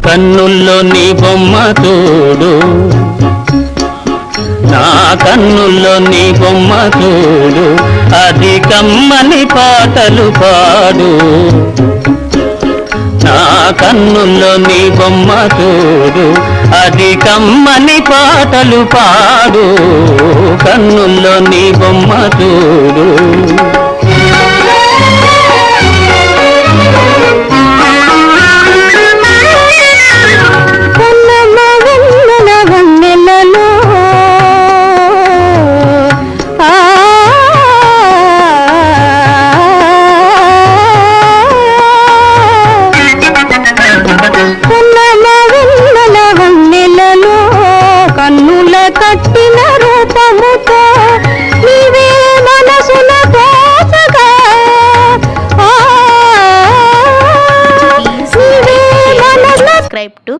కన్నుల్లో నీ బొమ్మ చూడు, నా కన్నుల్లో నీ బొమ్మ చూడు, అది కమ్మని పాటలు పాడు. నా కన్నుల్లో నీ బొమ్మ చూడు, అది కమ్మని పాటలు పాడు. కన్నుల్లో నీ బొమ్మ చూడు. కన్నుల కట్టిన రూపముతో నీవే మనసున తోచగా, నీవే మనసున. Subscribe to